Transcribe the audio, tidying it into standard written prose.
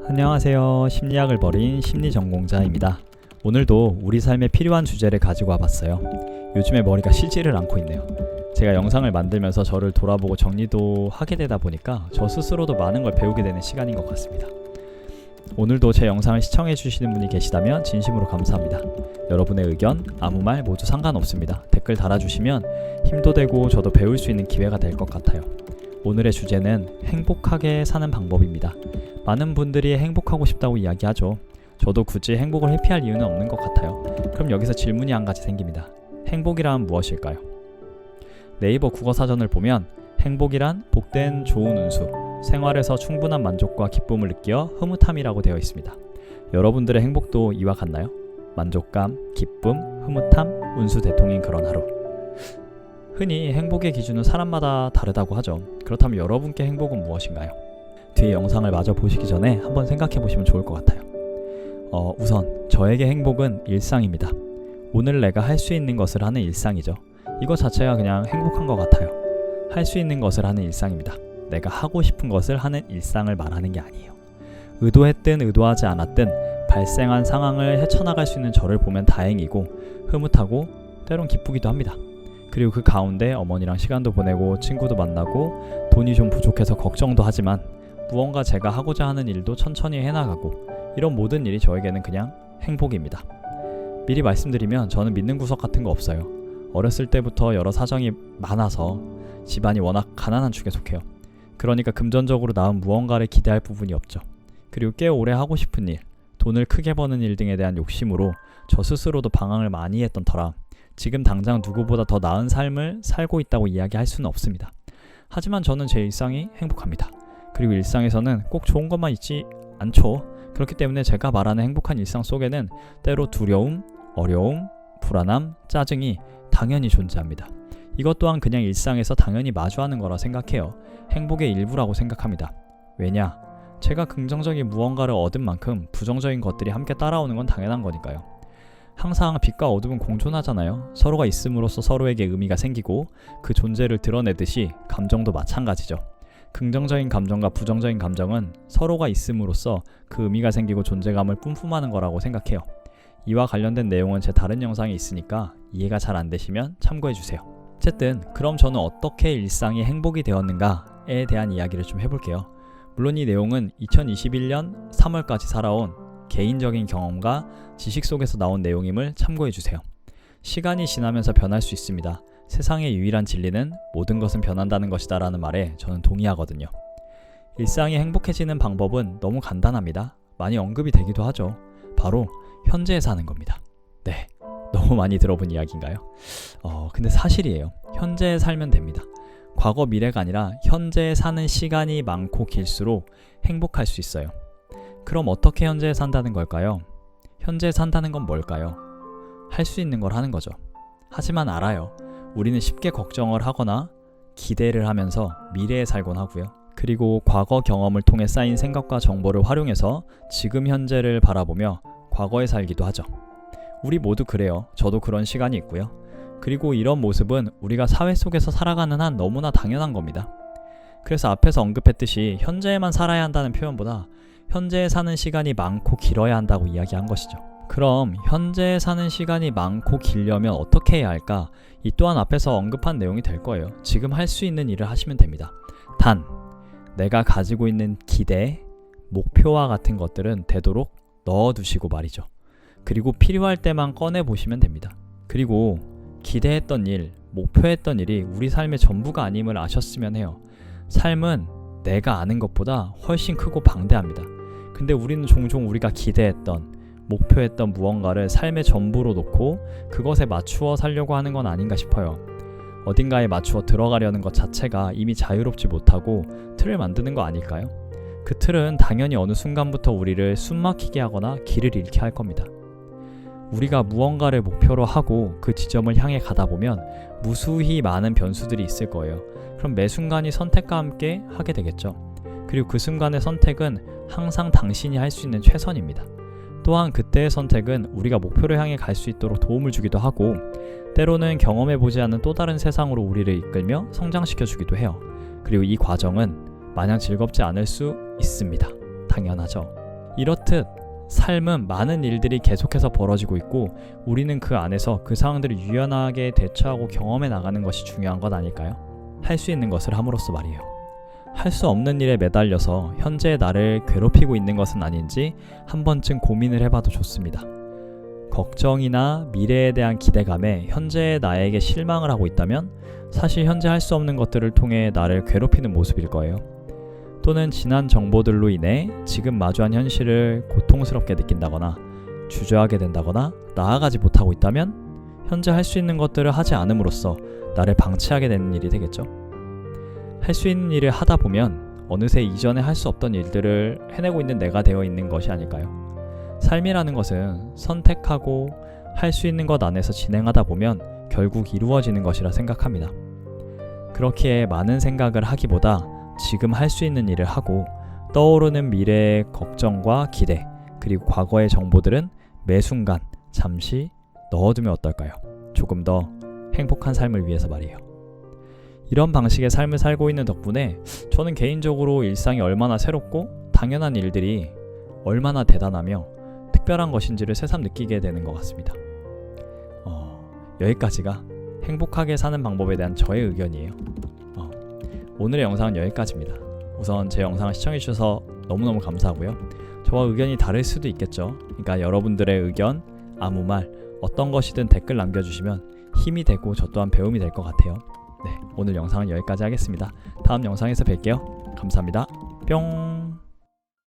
안녕하세요. 심리학을 벌인 심리전공자입니다. 오늘도 우리 삶에 필요한 주제를 가지고 와봤어요. 요즘에 머리가 쉬지를 않고 있네요. 제가 영상을 만들면서 저를 돌아보고 정리도 하게 되다 보니까 저 스스로도 많은 걸 배우게 되는 시간인 것 같습니다. 오늘도 제 영상을 시청해 주시는 분이 계시다면 진심으로 감사합니다. 여러분의 의견, 아무 말 모두 상관없습니다. 댓글 달아주시면 힘도 되고 저도 배울 수 있는 기회가 될 것 같아요. 오늘의 주제는 행복하게 사는 방법입니다. 많은 분들이 행복하고 싶다고 이야기하죠. 저도 굳이 행복을 회피할 이유는 없는 것 같아요. 그럼 여기서 질문이 한 가지 생깁니다. 행복이란 무엇일까요? 네이버 국어사전을 보면 행복이란 복된 좋은 운수, 생활에서 충분한 만족과 기쁨을 느끼어 흐뭇함이라고 되어 있습니다. 여러분들의 행복도 이와 같나요? 만족감, 기쁨, 흐뭇함, 운수 대통인 그런 하루. 흔히 행복의 기준은 사람마다 다르다고 하죠. 그렇다면 여러분께 행복은 무엇인가요? 뒤에 영상을 마저 보시기 전에 한번 생각해 보시면 좋을 것 같아요. 우선 저에게 행복은 일상입니다. 오늘 내가 할 수 있는 것을 하는 일상이죠. 이거 자체가 그냥 행복한 것 같아요. 할 수 있는 것을 하는 일상입니다. 내가 하고 싶은 것을 하는 일상을 말하는 게 아니에요. 의도했든 의도하지 않았든 발생한 상황을 헤쳐나갈 수 있는 저를 보면 다행이고 흐뭇하고 때론 기쁘기도 합니다. 그리고 그 가운데 어머니랑 시간도 보내고 친구도 만나고 돈이 좀 부족해서 걱정도 하지만 무언가 제가 하고자 하는 일도 천천히 해나가고 이런 모든 일이 저에게는 그냥 행복입니다. 미리 말씀드리면 저는 믿는 구석 같은 거 없어요. 어렸을 때부터 여러 사정이 많아서 집안이 워낙 가난한 축에 속해요. 그러니까 금전적으로 나은 무언가를 기대할 부분이 없죠. 그리고 꽤 오래 하고 싶은 일, 돈을 크게 버는 일 등에 대한 욕심으로 저 스스로도 방황을 많이 했던 터라 지금 당장 누구보다 더 나은 삶을 살고 있다고 이야기할 수는 없습니다. 하지만 저는 제 일상이 행복합니다. 그리고 일상에서는 꼭 좋은 것만 있지 않죠. 그렇기 때문에 제가 말하는 행복한 일상 속에는 때로 두려움, 어려움, 불안함, 짜증이 당연히 존재합니다. 이것 또한 그냥 일상에서 당연히 마주하는 거라 생각해요. 행복의 일부라고 생각합니다. 왜냐? 제가 긍정적인 무언가를 얻은 만큼 부정적인 것들이 함께 따라오는 건 당연한 거니까요. 항상 빛과 어둠은 공존하잖아요. 서로가 있음으로써 서로에게 의미가 생기고 그 존재를 드러내듯이 감정도 마찬가지죠. 긍정적인 감정과 부정적인 감정은 서로가 있음으로써 그 의미가 생기고 존재감을 뿜뿜하는 거라고 생각해요. 이와 관련된 내용은 제 다른 영상에 있으니까 이해가 잘 안 되시면 참고해주세요. 어쨌든 그럼 저는 어떻게 일상이 행복이 되었는가에 대한 이야기를 좀 해볼게요. 물론 이 내용은 2021년 3월까지 살아온 개인적인 경험과 지식 속에서 나온 내용임을 참고해주세요. 시간이 지나면서 변할 수 있습니다. 세상의 유일한 진리는 모든 것은 변한다는 것이다 라는 말에 저는 동의하거든요. 일상이 행복해지는 방법은 너무 간단합니다. 많이 언급이 되기도 하죠. 바로 현재에 사는 겁니다. 네, 너무 많이 들어본 이야기인가요? 근데 사실이에요. 현재에 살면 됩니다. 과거 미래가 아니라 현재에 사는 시간이 많고 길수록 행복할 수 있어요. 그럼 어떻게 현재에 산다는 걸까요? 현재에 산다는 건 뭘까요? 할 수 있는 걸 하는 거죠. 하지만 알아요. 우리는 쉽게 걱정을 하거나 기대를 하면서 미래에 살곤 하고요. 그리고 과거 경험을 통해 쌓인 생각과 정보를 활용해서 지금 현재를 바라보며 과거에 살기도 하죠. 우리 모두 그래요. 저도 그런 시간이 있고요. 그리고 이런 모습은 우리가 사회 속에서 살아가는 한 너무나 당연한 겁니다. 그래서 앞에서 언급했듯이 현재에만 살아야 한다는 표현보다 현재에 사는 시간이 많고 길어야 한다고 이야기한 것이죠. 그럼 현재에 사는 시간이 많고 길려면 어떻게 해야 할까? 이 또한 앞에서 언급한 내용이 될 거예요. 지금 할 수 있는 일을 하시면 됩니다. 단, 내가 가지고 있는 기대, 목표와 같은 것들은 되도록 넣어두시고 말이죠. 그리고 필요할 때만 꺼내보시면 됩니다. 그리고 기대했던 일, 목표했던 일이 우리 삶의 전부가 아님을 아셨으면 해요. 삶은 내가 아는 것보다 훨씬 크고 방대합니다. 근데 우리는 종종 우리가 기대했던, 목표했던 무언가를 삶의 전부로 놓고 그것에 맞추어 살려고 하는 건 아닌가 싶어요. 어딘가에 맞추어 들어가려는 것 자체가 이미 자유롭지 못하고 틀을 만드는 거 아닐까요? 그 틀은 당연히 어느 순간부터 우리를 숨막히게 하거나 길을 잃게 할 겁니다. 우리가 무언가를 목표로 하고 그 지점을 향해 가다 보면 무수히 많은 변수들이 있을 거예요. 그럼 매 순간이 선택과 함께 하게 되겠죠. 그리고 그 순간의 선택은 항상 당신이 할 수 있는 최선입니다. 또한 그때의 선택은 우리가 목표를 향해 갈 수 있도록 도움을 주기도 하고 때로는 경험해보지 않은 또 다른 세상으로 우리를 이끌며 성장시켜주기도 해요. 그리고 이 과정은 마냥 즐겁지 않을 수 있습니다. 당연하죠. 이렇듯 삶은 많은 일들이 계속해서 벌어지고 있고 우리는 그 안에서 그 상황들을 유연하게 대처하고 경험해 나가는 것이 중요한 것 아닐까요? 할 수 있는 것을 함으로써 말이에요. 할 수 없는 일에 매달려서 현재의 나를 괴롭히고 있는 것은 아닌지 한 번쯤 고민을 해봐도 좋습니다. 걱정이나 미래에 대한 기대감에 현재의 나에게 실망을 하고 있다면 사실 현재 할 수 없는 것들을 통해 나를 괴롭히는 모습일 거예요. 또는 지난 정보들로 인해 지금 마주한 현실을 고통스럽게 느낀다거나 주저하게 된다거나 나아가지 못하고 있다면 현재 할 수 있는 것들을 하지 않음으로써 나를 방치하게 되는 일이 되겠죠. 할 수 있는 일을 하다 보면 어느새 이전에 할 수 없던 일들을 해내고 있는 내가 되어 있는 것이 아닐까요? 삶이라는 것은 선택하고 할 수 있는 것 안에서 진행하다 보면 결국 이루어지는 것이라 생각합니다. 그렇기에 많은 생각을 하기보다 지금 할 수 있는 일을 하고 떠오르는 미래의 걱정과 기대 그리고 과거의 정보들은 매 순간 잠시 넣어두면 어떨까요? 조금 더 행복한 삶을 위해서 말이에요. 이런 방식의 삶을 살고 있는 덕분에 저는 개인적으로 일상이 얼마나 새롭고 당연한 일들이 얼마나 대단하며 특별한 것인지를 새삼 느끼게 되는 것 같습니다. 여기까지가 행복하게 사는 방법에 대한 저의 의견이에요. 오늘의 영상은 여기까지입니다. 우선 제 영상을 시청해주셔서 너무너무 감사하고요. 저와 의견이 다를 수도 있겠죠. 그러니까 여러분들의 의견, 아무 말, 어떤 것이든 댓글 남겨주시면 힘이 되고 저 또한 배움이 될 것 같아요. 네, 오늘 영상은 여기까지 하겠습니다. 다음 영상에서 뵐게요. 감사합니다. 뿅.